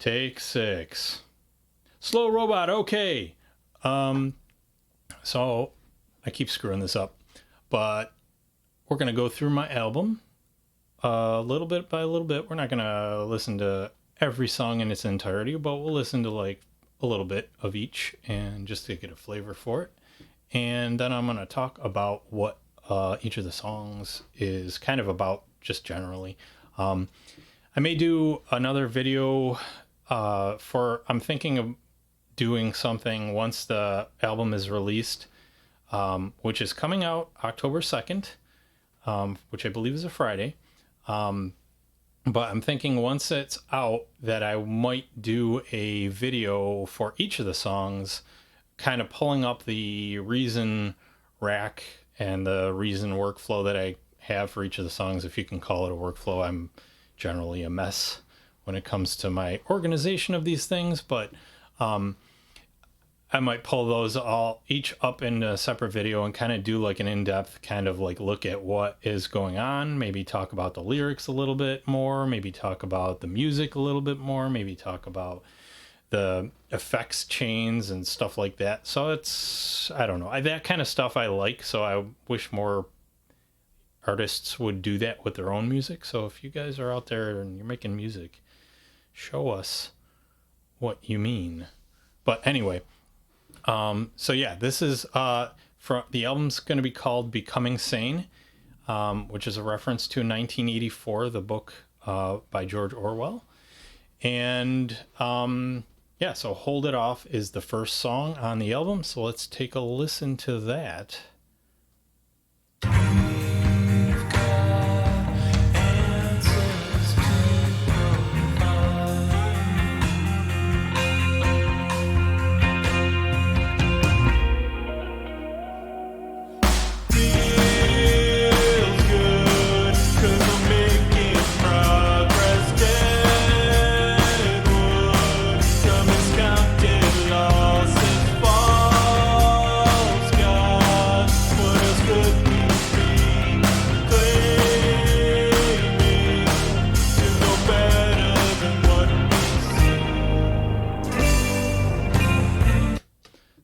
Take 6. Slow robot, okay. So I keep screwing this up, but we're going to go through my album a little bit by a little bit. We're not going to listen to every song in its entirety, but we'll listen to like a little bit of each and just to get a flavor for it. And then I'm going to talk about what each of the songs is kind of about just generally. I may do another video I'm thinking of doing something once the album is released, which is coming out October 2nd, which I believe is a Friday. But I'm thinking once it's out that I might do a video for each of the songs, kind of pulling up the reason rack and the reason workflow that I have for each of the songs. If you can call it a workflow, I'm generally a mess when it comes to my organization of these things, but I might pull those all each up in a separate video and kind of do like an in-depth kind of like look at what is going on, maybe talk about the lyrics a little bit more, maybe talk about the music a little bit more, maybe talk about the effects chains and stuff like that. So it's, I don't know, that kind of stuff I like, so I wish more artists would do that with their own music. So if you guys are out there and you're making music, show us what you mean. But anyway, so yeah, this is from the album's going to be called Becoming Sane, which is a reference to 1984, the book by George Orwell. And yeah, so Hold It Off is the first song on the album, so let's take a listen to that.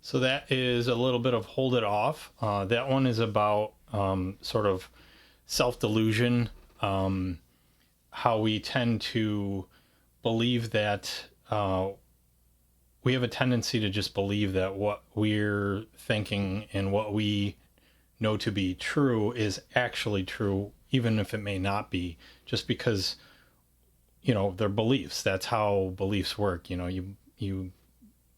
So that is a little bit of Hold It Off. That one is about sort of self-delusion, how we tend to believe that we have a tendency to just believe that what we're thinking and what we know to be true is actually true, even if it may not be, just because, you know, they're beliefs. That's how beliefs work. You know, you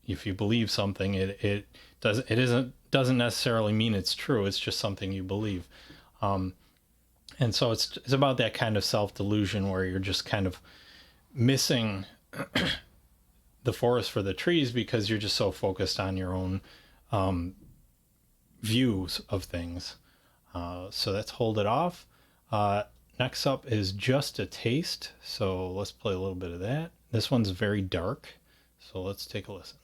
if you believe something, it doesn't necessarily mean it's true. It's just something you believe. And so it's about that kind of self-delusion where you're just kind of missing the forest for the trees because you're just so focused on your own views of things. So that's Hold It Off. Next up is Just a Taste. So let's play a little bit of that. This one's very dark. So let's take a listen.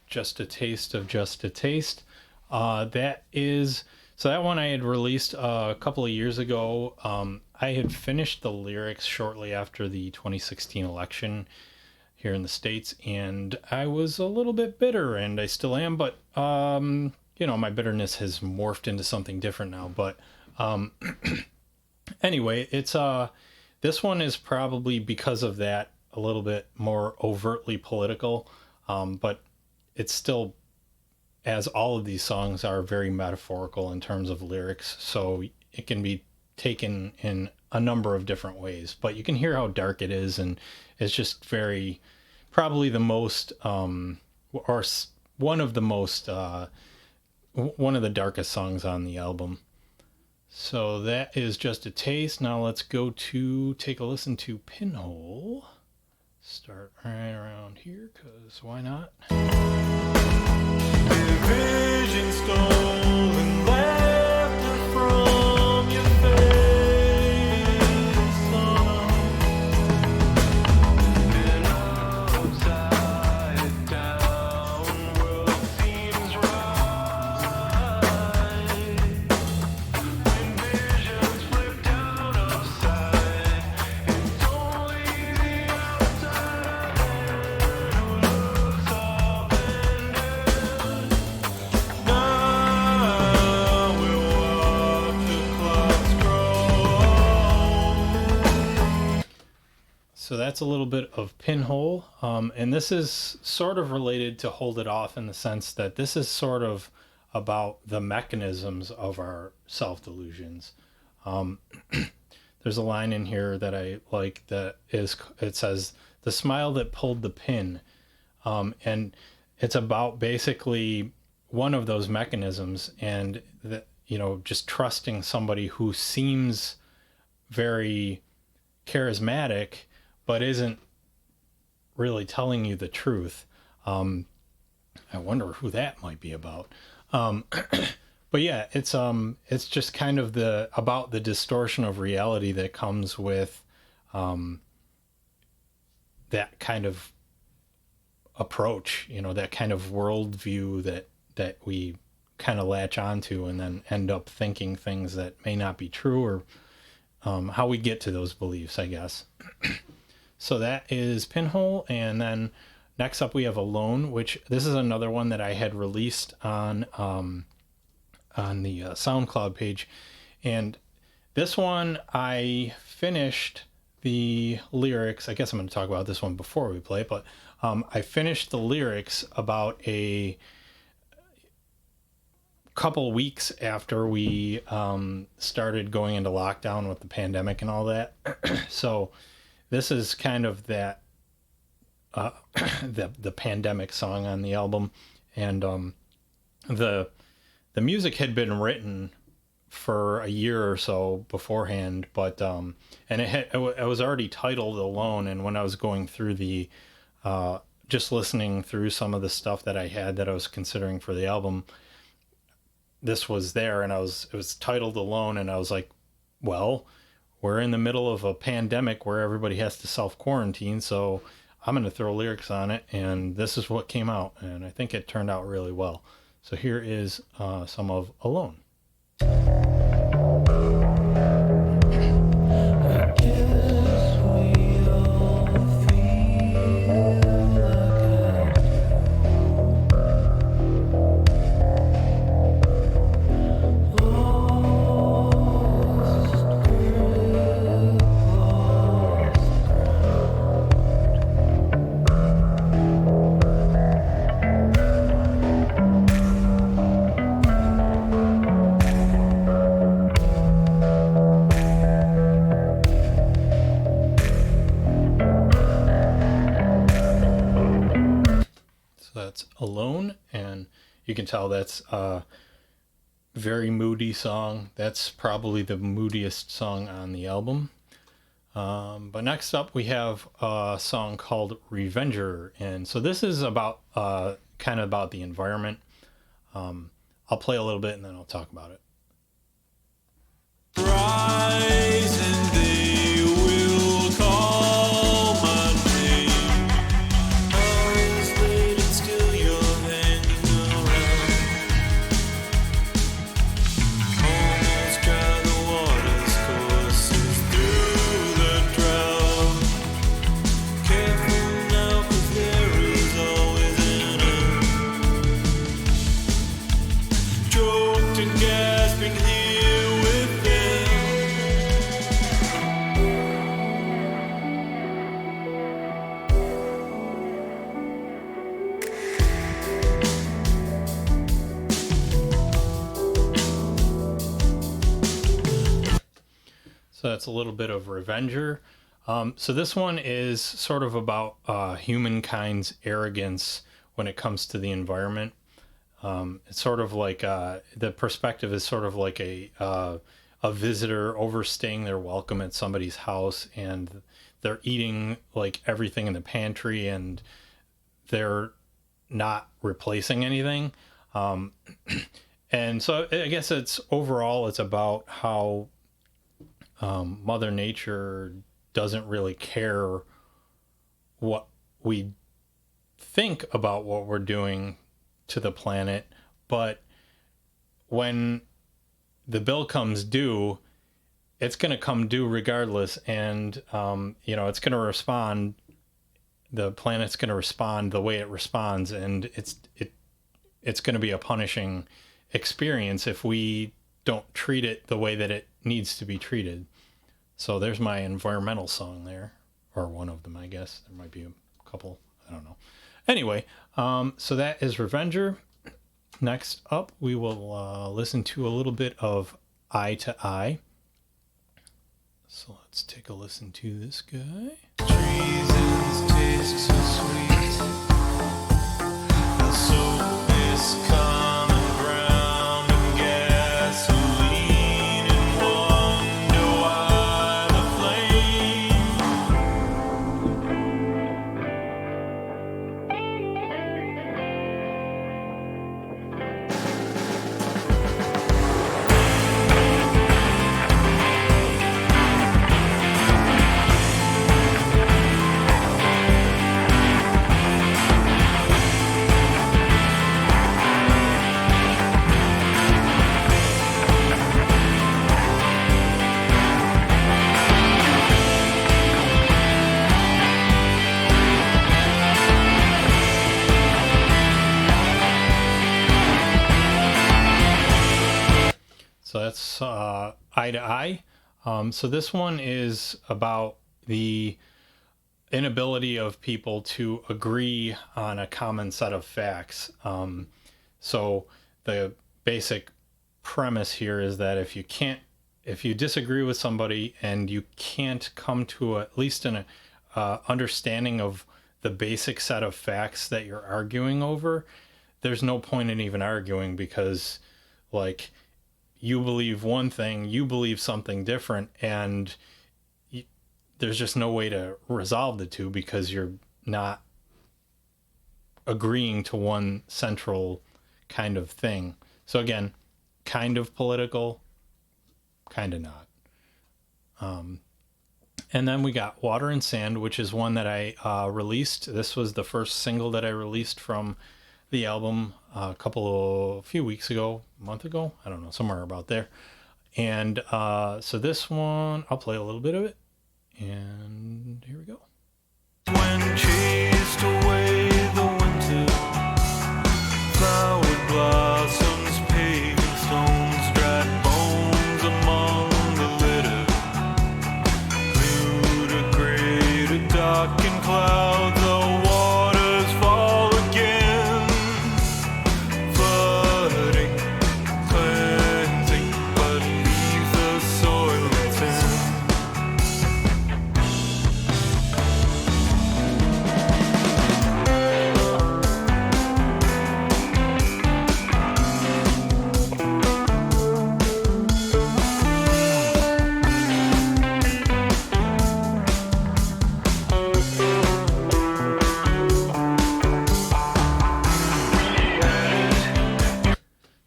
Just a Taste of Just a Taste. That one I had released a couple of years ago. I had finished the lyrics shortly after the 2016 election here in the States, and I was a little bit bitter, and I still am, but you know, my bitterness has morphed into something different now. But anyway, it's this one is probably because of that a little bit more overtly political, but it's still, as all of these songs are, very metaphorical in terms of lyrics, so it can be taken in a number of different ways. But you can hear how dark it is, and it's just very, probably the most, or one of the most, one of the darkest songs on the album. So that is just a taste. Now let's go to take a listen to Pinhole. Start right around here, because why not? Vision stolen, laughter from your face. An upside down world seems right. When visions flip down upside, it's only the outside who looks up and down. Now we'll watch the clouds grow. So that's a little bit of Pinhole, and this is sort of related to Hold It Off in the sense that this is sort of about the mechanisms of our self-delusions. There's a line in here that I like that is, it says, "The smile that pulled the pin," and it's about basically one of those mechanisms, and that, you know, just trusting somebody who seems very charismatic but isn't really telling you the truth. I wonder who that might be about. But yeah, it's just kind of about the distortion of reality that comes with that kind of approach, you know, that kind of worldview that we kind of latch onto and then end up thinking things that may not be true, or how we get to those beliefs, I guess. So that is Pinhole, and then next up we have Alone, which this is another one that I had released on the SoundCloud page, and this one I finished the lyrics. I guess I'm going to talk about this one before we play it, but I finished the lyrics about a couple weeks after we started going into lockdown with the pandemic and all that. So this is kind of that the pandemic song on the album, and the music had been written for a year or so beforehand, but and it was already titled Alone. And when I was going through the just listening through some of the stuff that I had that I was considering for the album, this was there, and it was titled Alone, and I was like, well, we're in the middle of a pandemic where everybody has to self-quarantine, so I'm going to throw lyrics on it, and this is what came out, and I think it turned out really well. So here is some of Alone. That's Alone, and you can tell that's a very moody song. That's probably the moodiest song on the album. But next up we have a song called Revenger, and so this is about kind of about the environment. I'll play a little bit and then I'll talk about it. Rise and they will call my name. Isolated, still you're hanging around. Almost dry, the water's courses through the drought. Careful now, 'cause there is always an end. Choked and gasping here within. So that's a little bit of Revenger. So this one is sort of about humankind's arrogance when it comes to the environment. It's sort of like the perspective is sort of like a a visitor overstaying their welcome at somebody's house, and they're eating like everything in the pantry, and they're not replacing anything. And so I guess it's about how Mother Nature doesn't really care what we think about what we're doing to the planet, but when the bill comes due, it's going to come due regardless, and it's going to respond. The planet's going to respond the way it responds, and it's going to be a punishing experience if we don't treat it the way that it needs to be treated. So there's my environmental song there, or one of them, I guess. There might be a couple, I don't know. Anyway, so that is Revenger. Next up, we will listen to a little bit of Eye to Eye. So let's take a listen to this guy. Treasons taste so sweet, and so is common ground and gasoline, and wonder why the So that's Eye to Eye. So this one is about the inability of people to agree on a common set of facts. So the basic premise here is that if you disagree with somebody and you can't come to at least an understanding of the basic set of facts that you're arguing over, there's no point in even arguing, because like, you believe one thing, you believe something different, and there's just no way to resolve the two because you're not agreeing to one central kind of thing. So again, kind of political, kind of not. And then we got Water and Sand, which is one that I released. This was the first single that I released from the album a few weeks ago, a month ago, I don't know, somewhere about there. And so this one, I'll play a little bit of it, and here we go. When chased away the winter, flowered blossoms, paving stones, dried bones among the litter, blue to gray to dark and clouds, the waters fall again, flooding, cleansing, but leaves the soil thin.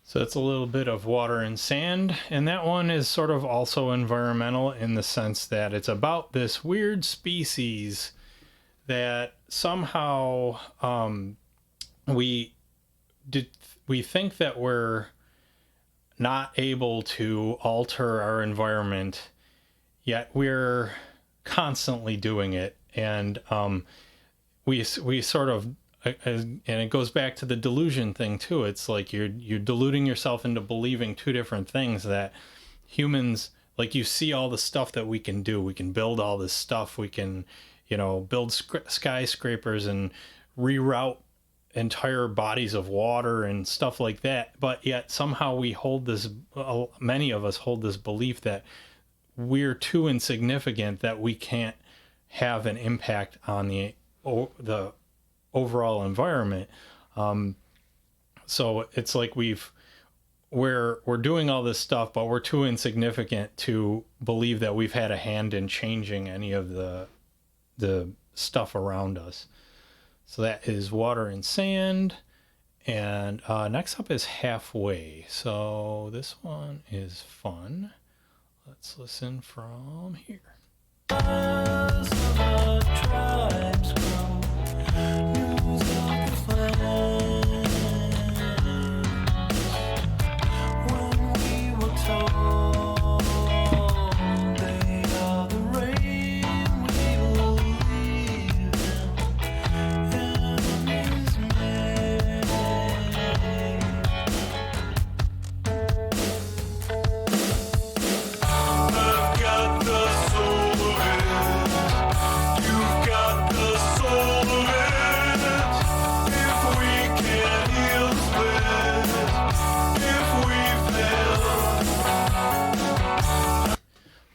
So it's a little bit of Water and Sand, and that one is sort of also environmental in the sense that it's about this weird species that somehow we think that we're not able to alter our environment, yet we're constantly doing it, and we sort of, and it goes back to the delusion thing too. It's like you're deluding yourself into believing two different things, that humans, like, you see all the stuff that we can do. We can build all this stuff. We can, build skyscrapers and reroute entire bodies of water and stuff like that. But yet somehow we hold this, many of us hold this belief that we're too insignificant, that we can't have an impact on the overall environment. So it's like we've we're doing all this stuff, but we're too insignificant to believe that we've had a hand in changing any of the stuff around us. So that is Water and Sand. And next up is Halfway. So this one is fun. Let's listen from here. As the tribes grow, news of the flames. When we were told they are the rain, we will leave them enemies made. I've got the soul of it. You've got the soul of it. If we can heal the split, if we fail.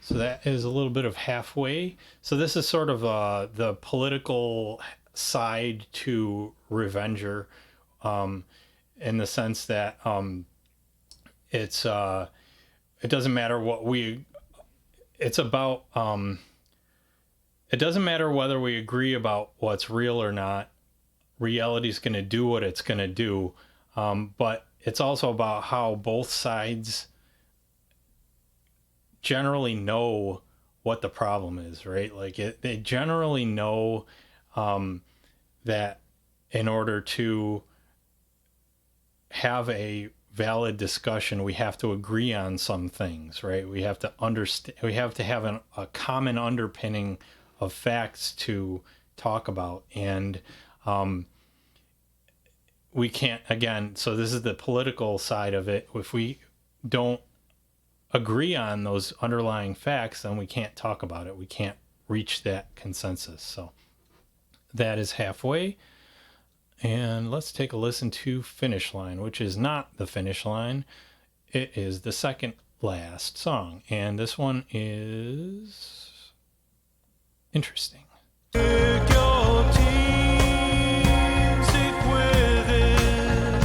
So that is a little bit of Halfway. So this is sort of the political side to Revenger, in the sense that it's it doesn't matter what we. It's about. It doesn't matter whether we agree about what's real or not. Reality's going to do what it's going to do, but it's also about how both sides generally know what the problem is, right? Like they generally know that in order to have a valid discussion, we have to agree on some things, right? We have to understand, we have to have a common underpinning of facts to talk about. And we can't, again, so this is the political side of it. If we don't agree on those underlying facts, then we can't talk about it. We can't reach that consensus. So that is Halfway. And let's take a listen to Finish Line, which is not the finish line. It is the second last song. And this one is interesting. Take your team, sit with it,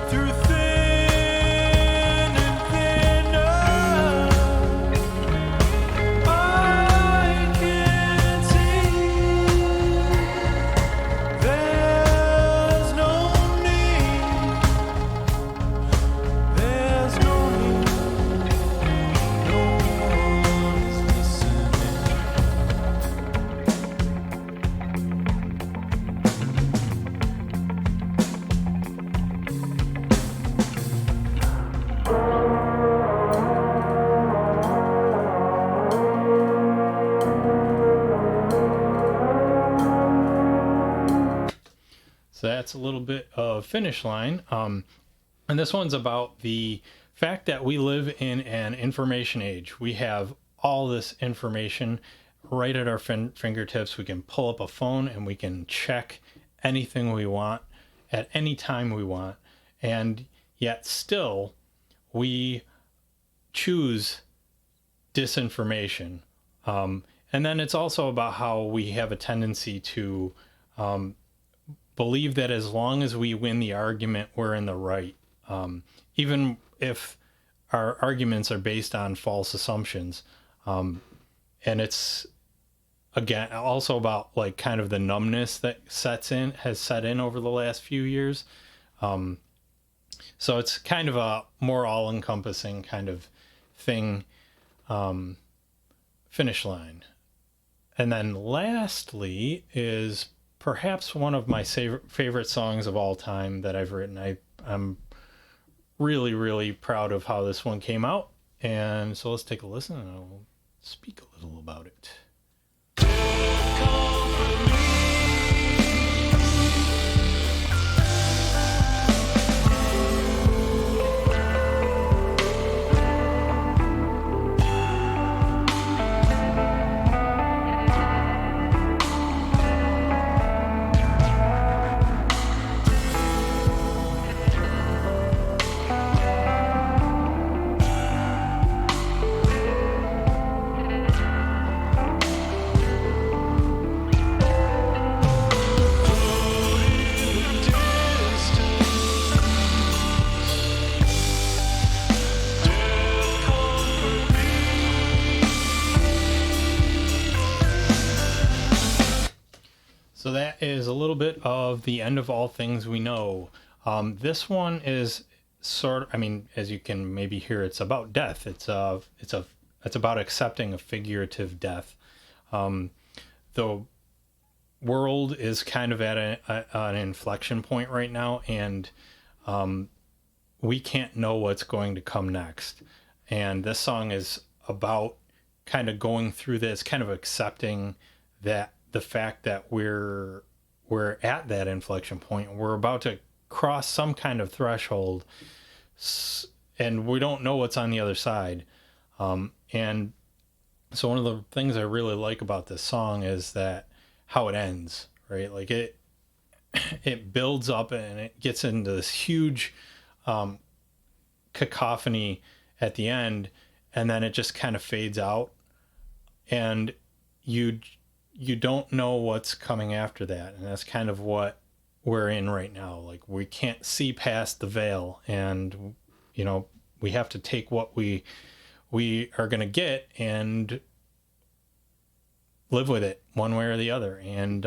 through thin and thinner. I can see there's no need, there's no need, no one's listening. So that's a little bit of Finish Line. And this one's about the fact that we live in an information age. We have all this information right at our fingertips. We can pull up a phone and we can check anything we want at any time we want. And yet still, we choose disinformation. And then it's also about how we have a tendency to believe that as long as we win the argument, we're in the right. Even if our arguments are based on false assumptions. And it's, again, also about like kind of the numbness that has set in over the last few years. So it's kind of a more all-encompassing kind of thing. Finish Line. And then lastly is perhaps one of my favorite songs of all time that I've written. I'm really, really proud of how this one came out. And so let's take a listen and I'll speak a little about it. So that is a little bit of the end of all things we know. This one is I mean, as you can maybe hear, it's about death. It's about accepting a figurative death. The world is kind of at an inflection point right now, and we can't know what's going to come next. And this song is about kind of going through this, kind of accepting that the fact that we're at that inflection point. We're about to cross some kind of threshold, and we don't know what's on the other side. And so one of the things I really like about this song is that how it ends, right? Like it builds up and it gets into this huge cacophony at the end, and then it just kind of fades out, and you don't know what's coming after that. And that's kind of what we're in right now. Like, we can't see past the veil, and we have to take what we are going to get and live with it one way or the other. And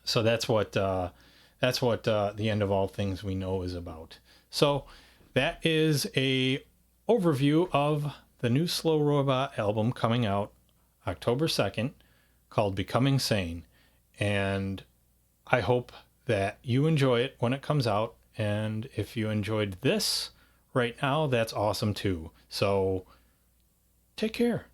so that's what the end of all things we know is about. So that is a overview of the new Slow Robot album coming out October 2nd, called Becoming Sane. And I hope that you enjoy it when it comes out. And if you enjoyed this right now, that's awesome too. So take care.